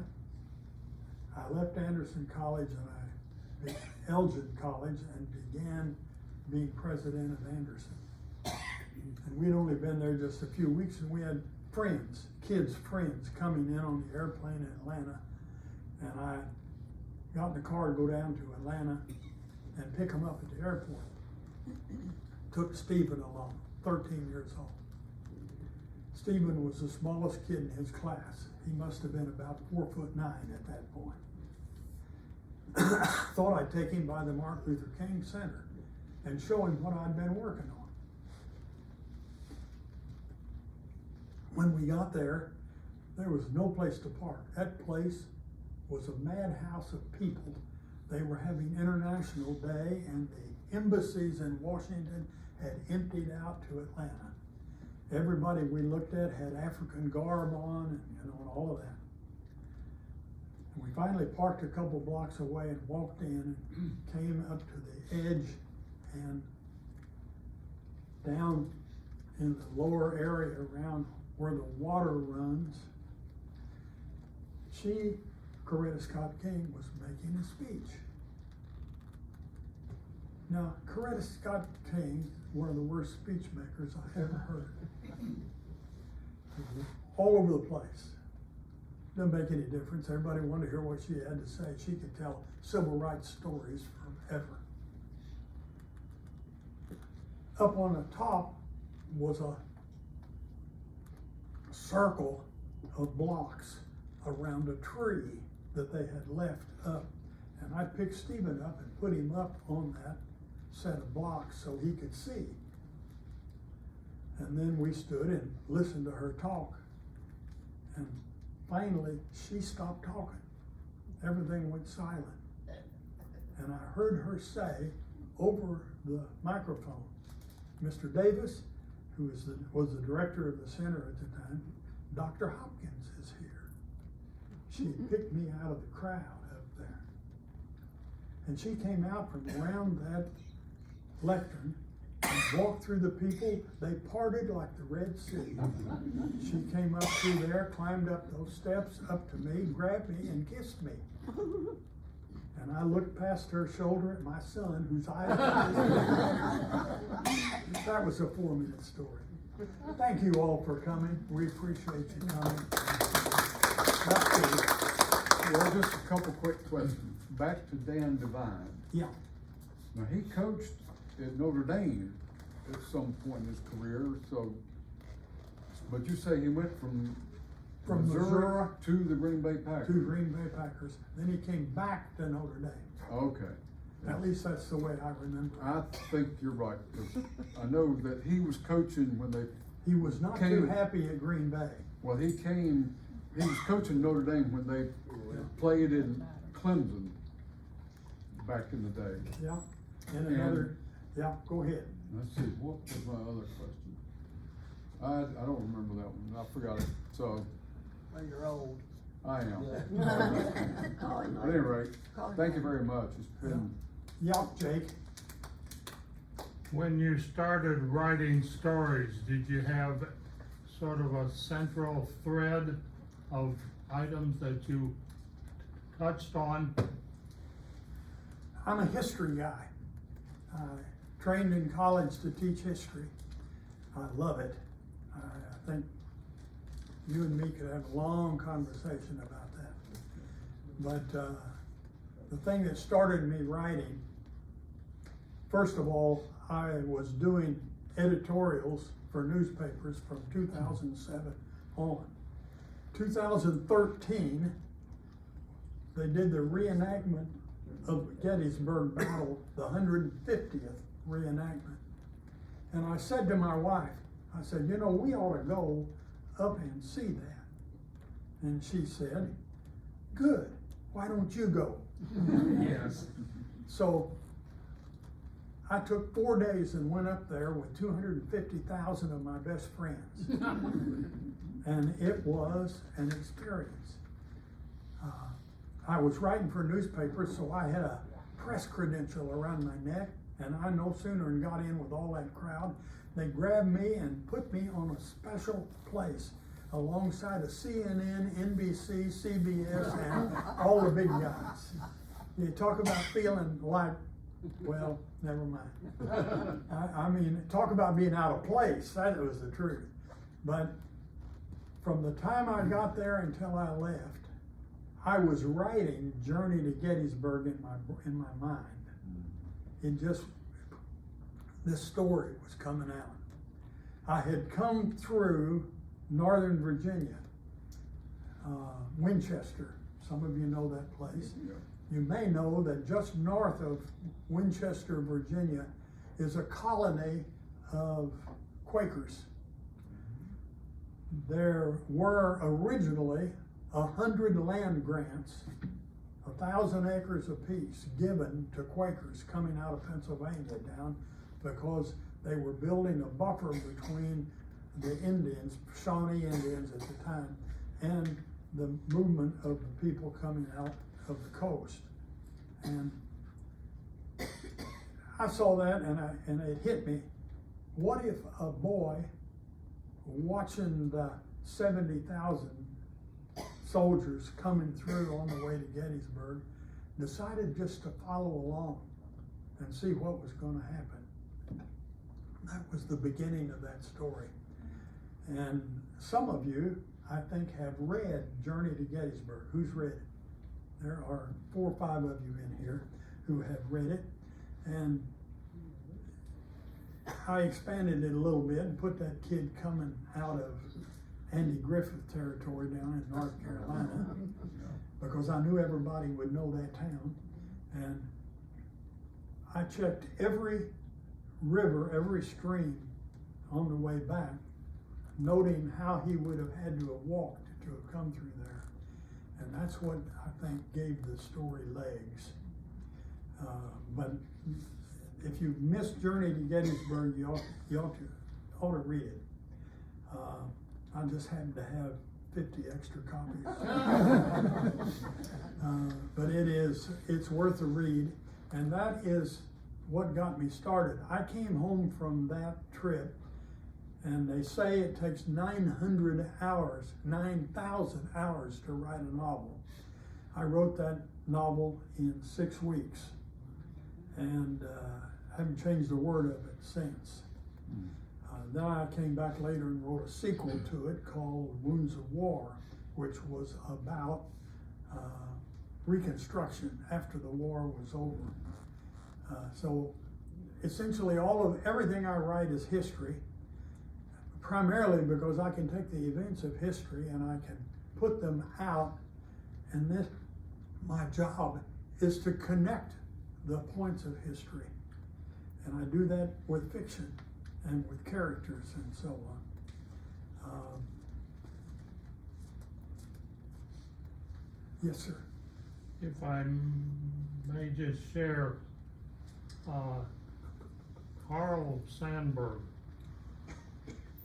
I left Anderson College and I began Elgin College and began being president of Anderson. And we'd only been there just a few weeks, and we had friends, kids' friends, coming in on the airplane in Atlanta. And I got in the car to go down to Atlanta and pick them up at the airport. Took Stephen along, 13 years old. Stephen was the smallest kid in his class. He must have been about 4'9" at that point. Thought I'd take him by the Martin Luther King Center and show him what I'd been working on. When we got there, there was no place to park. That place was a madhouse of people. They were having International Day, and the embassies in Washington had emptied out to Atlanta. Everybody we looked at had African garb on, and and all of that. And we finally parked a couple blocks away and walked in and came up to the edge, and down in the lower area around where the water runs, Coretta Scott King, was making a speech. Now, Coretta Scott King, one of the worst speech makers I ever heard. All over the place. Doesn't make any difference. Everybody wanted to hear what she had to say. She could tell civil rights stories forever. Up on the top was a circle of blocks around a tree that they had left up. And I picked Stephen up and put him up on that set of blocks so he could see. And then we stood and listened to her talk. And finally, she stopped talking. Everything went silent. And I heard her say over the microphone, "Mr. Davis," who was the director of the center at the time, "Dr. Hopkins is here." She picked me out of the crowd up there. And she came out from around that lectern and walked through the people. They parted like the Red Sea. She came up through there, climbed up those steps up to me, grabbed me, and kissed me. And I looked past her shoulder at my son, whose eyes were That was a 4-minute story. Thank you all for coming. We appreciate you coming. Well, just a couple quick questions. Back to Dan Devine. Yeah, Now, he coached at Notre Dame at some point in his career, so, but you say he went from Missouri to the Green Bay Packers? to Green Bay Packers. Then he came back to Notre Dame. Okay. At least that's the way I remember. I think you're right, 'cause I know that he was coaching when they, He was not too happy at Green Bay. well, he was coaching Notre Dame when they played in Clemson back in the day. Yeah, and another, yeah, go ahead. Let's see, what was my other question? I don't remember that one, I forgot it, so Well, you're old. I am. Yeah. At any rate, thank you very much, it's been, Yeah, Jake. When you started writing stories, did you have sort of a central thread of items that you touched on? I'm a history guy. I trained in college to teach history. I love it. I think you and me could have a long conversation about that. But the thing that started me writing, first of all, I was doing editorials for newspapers from 2007 on. 2013, they did the reenactment of the Gettysburg Battle, the 150th reenactment. And I said to my wife, I said, you know, we ought to go up and see that. And she said, good, why don't you go? Yes. So I took 4 days and went up there with 250,000 of my best friends. And it was an experience. I was writing for newspapers, so I had a press credential around my neck, and I no sooner got in with all that crowd, they grabbed me and put me on a special place alongside of CNN, NBC, CBS, and all the big guys. You talk about feeling like, well, never mind. I mean, talk about being out of place, that was the truth. But from the time I got there until I left, I was writing Journey to Gettysburg in my mind. It just, this story was coming out. I had come through Northern Virginia, Winchester. Some of you know that place. Yeah. You may know that just north of Winchester, Virginia, is a colony of Quakers. There were originally 100 land grants, 1,000 acres apiece, given to Quakers coming out of Pennsylvania down because they were building a buffer between the Indians, Shawnee Indians at the time, and the movement of the people coming out of the coast. And I saw that and it hit me. What if a boy watching the 70,000 soldiers coming through on the way to Gettysburg decided just to follow along and see what was going to happen? That was the beginning of that story. And some of you, I think, have read Journey to Gettysburg. Who's read it? There are 4 or 5 of you in here who have read it. And I expanded it a little bit and put that kid coming out of Andy Griffith territory down in North Carolina because I knew everybody would know that town. And I checked every river, every stream on the way back, noting how he would have had to have walked to have come through there. And that's what I think gave the story legs. But if you've missed Journey to Gettysburg, you ought to read it. I just happen to have 50 extra copies. But it's worth a read. And that is what got me started. I came home from that trip, and they say it takes 900 hours, 9,000 hours to write a novel. I wrote that novel in 6 weeks, and haven't changed a word of it since. Then I came back later and wrote a sequel to it called Wounds of War, which was about Reconstruction after the war was over. So essentially everything I write is history, primarily because I can take the events of history and I can put them out, and my job is to connect the points of history. And I do that with fiction and with characters and so on. Yes, sir. If I may just share, Carl Sandburg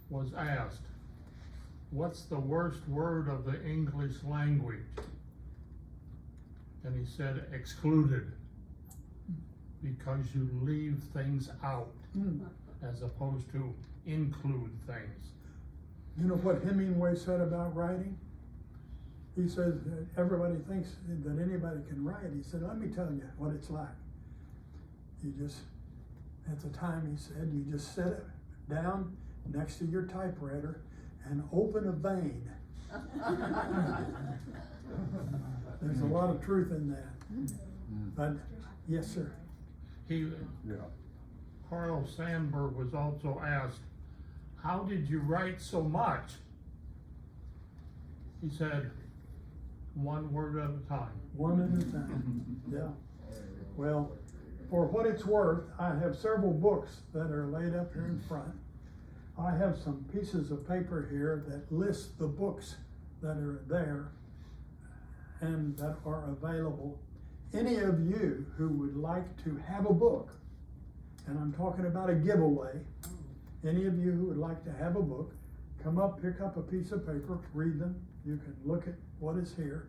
was asked, what's the worst word of the English language? And he said, excluded, because you leave things out as opposed to include things. You know what Hemingway said about writing? He says that everybody thinks that anybody can write. He said, let me tell you what it's like. At the time he said, you just sit it down next to your typewriter and open a vein. There's a lot of truth in that. But, yes, sir. Carl Sandburg was also asked, how did you write so much? He said, one word at a time. One at a time, yeah. Well, for what it's worth, I have several books that are laid up here in front. I have some pieces of paper here that list the books that are there and that are available. Any of you who would like to have a book And I'm talking about a giveaway. Any of you who would like to have a book, come up, pick up a piece of paper, read them. You can look at what is here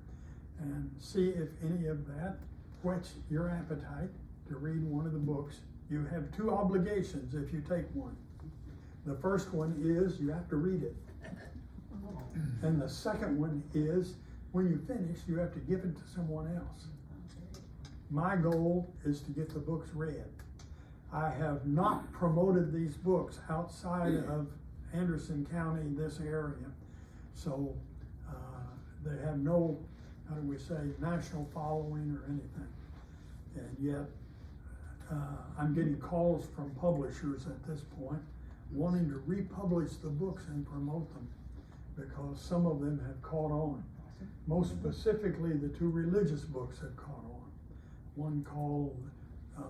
and see if any of that whets your appetite to read one of the books. You have two obligations if you take one. The first one is you have to read it. And the second one is when you finish, you have to give it to someone else. My goal is to get the books read. I have not promoted these books outside of Anderson County, this area. So they have no, how do we say, national following or anything. And yet, I'm getting calls from publishers at this point wanting to republish the books and promote them because some of them have caught on. Most specifically, the two religious books have caught on. One called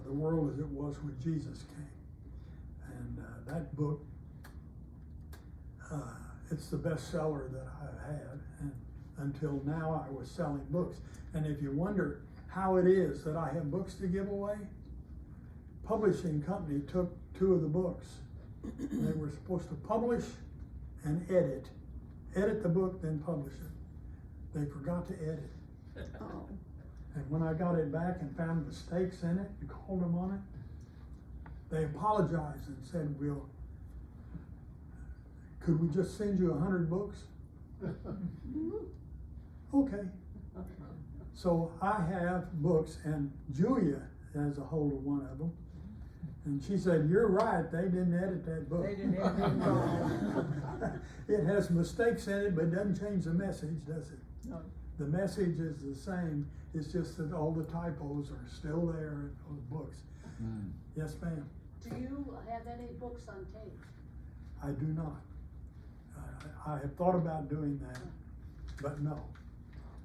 The World as It Was When Jesus Came. And that book, it's the bestseller that I've had. And until now, I was selling books. And if you wonder how it is that I have books to give away, publishing company took two of the books. They were supposed to publish and edit the book, then publish it. They forgot to edit. Oh. And when I got it back and found mistakes in it and called them on it, they apologized and said, could we just send you 100 books? Okay. So I have books, and Julia has a hold of one of them. And she said, you're right, they didn't edit that book. They didn't edit it wrong. It has mistakes in it, but it doesn't change the message, does it? No. The message is the same, it's just that all the typos are still there in those books. Mm. Yes, ma'am, Do you have any books on tape? I do not. I have thought about doing that, but no.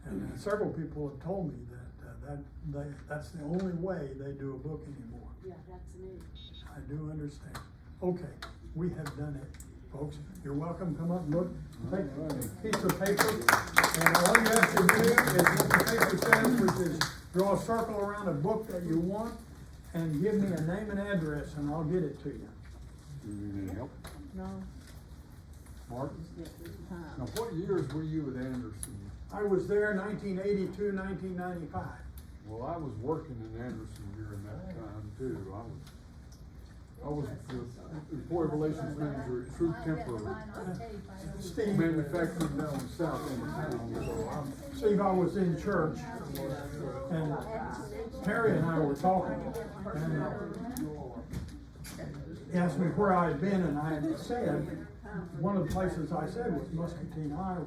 And several people have told me that's the only way they do a book anymore. Yeah, that's me. I do understand. Okay, we have done it, folks. You're welcome, come up and look, take a piece of paper, and all you have to do is what the paper says, which is draw a circle around a book that you want, and give me a name and address, and I'll get it to you. Do you need any help? No. Mark? Now, what years were you at Anderson? I was there 1982, 1995. Well, I was working in Anderson during that time too. I was the employee relations manager at True I have Temper mine on tape. I don't- Steve, Manufacturing down south in town. So I'm Steve, I was in church, and Terry and I were talking, and he asked me where I had been, and I had said, one of the places I said was Muscatine, Iowa.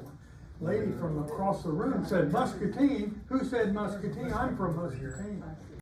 Lady from across the room said, Muscatine? Who said Muscatine? I'm from Muscatine.